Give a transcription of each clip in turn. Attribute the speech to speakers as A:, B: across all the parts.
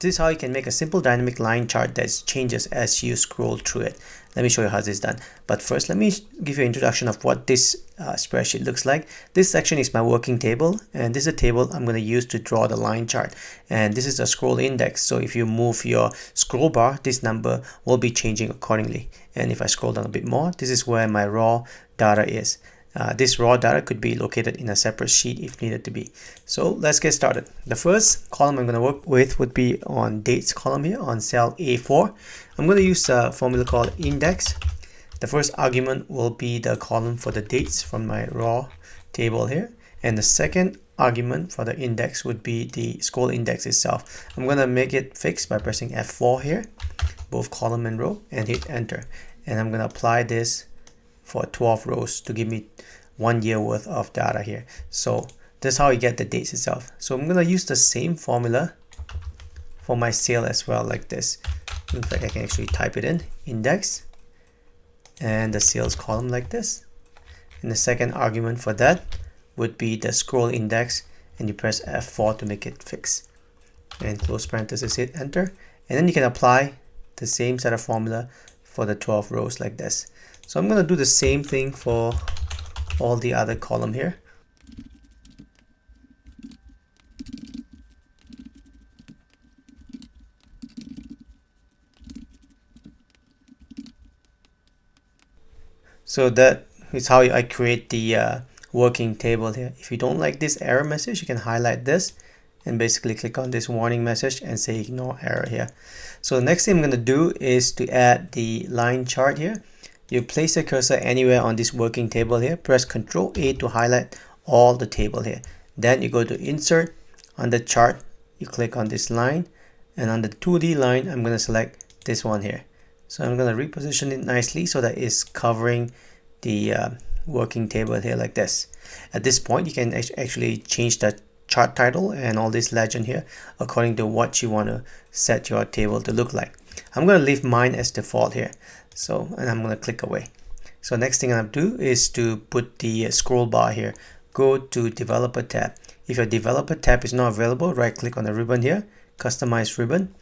A: This is how you can make a simple dynamic line chart that changes as you scroll through it. Let me show you how this is done. But first, let me give you an introduction of what this spreadsheet looks like. This section is my working table, and this is a table I'm going to use to draw the line chart. And this is a scroll index. So if you move your scroll bar, this number will be changing accordingly. And if I scroll down a bit more, this is where my raw data is. This raw data could be located in a separate sheet if needed to be. So let's get started. The first column I'm going to work with would be on dates column here on cell A4. I'm going to use a formula called index. The first argument will be the column for the dates from my raw table here. And the second argument for the index would be the scroll index itself. I'm going to make it fixed by pressing F4 here, both column and row, and hit enter. And I'm going to apply this for 12 rows to give me 1 year worth of data here. So that's how you get the dates itself. So I'm going to use the same formula for my sale as well, like this. In fact, I can actually type it in, index, and the sales column like this. And the second argument for that would be the scroll index, and you press F4 to make it fix. And close parenthesis, hit enter. And then you can apply the same set of formula for the 12 rows like this. So I'm going to do the same thing for all the other column here. So that is how I create the working table here. If you don't like this error message, you can highlight this and basically click on this warning message and say ignore error here. So the next thing I'm going to do is to add the line chart here. You place the cursor anywhere on this working table here, press Ctrl A to highlight all the table here. Then you go to insert, on the chart you click on this line, and on the 2D line I'm going to select this one here. So I'm going to reposition it nicely so that it's covering the working table here like this. At this point you can actually change the chart title and all this legend here according to what you want to set your table to look like. I'm going to leave mine as default here. So, and I'm going to click away. So next thing I'm going to do is to put the scroll bar here. Go to developer tab. If your developer tab is not available, right click on the ribbon here, customize ribbon,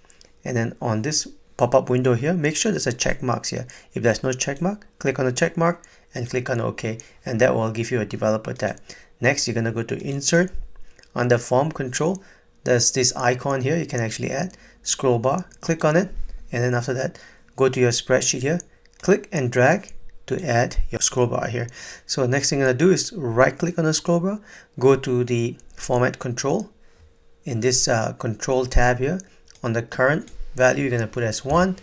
A: and then on this pop-up window here, make sure there's a check mark here. If there's no check mark, click on the check mark and click on OK, and that will give you a developer tab. Next, you're going to go to insert. Under form control, there's this icon here you can actually add, scroll bar, click on it, and then after that go to your spreadsheet here, click and drag to add your scroll bar here. So next thing I'm going to do is right click on the scroll bar, go to the format control. In this control tab here, on the current value you're going to put as 1,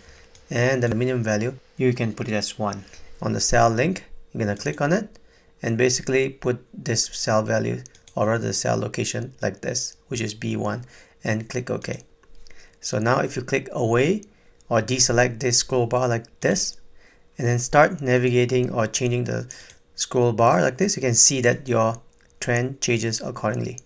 A: and the minimum value you can put it as 1. On the cell link, you're going to click on it and basically put this cell value, or rather the cell location like this, which is B1, and click OK. So now if you click away or deselect this scroll bar like this, and then start navigating or changing the scroll bar like this, you can see that your trend changes accordingly.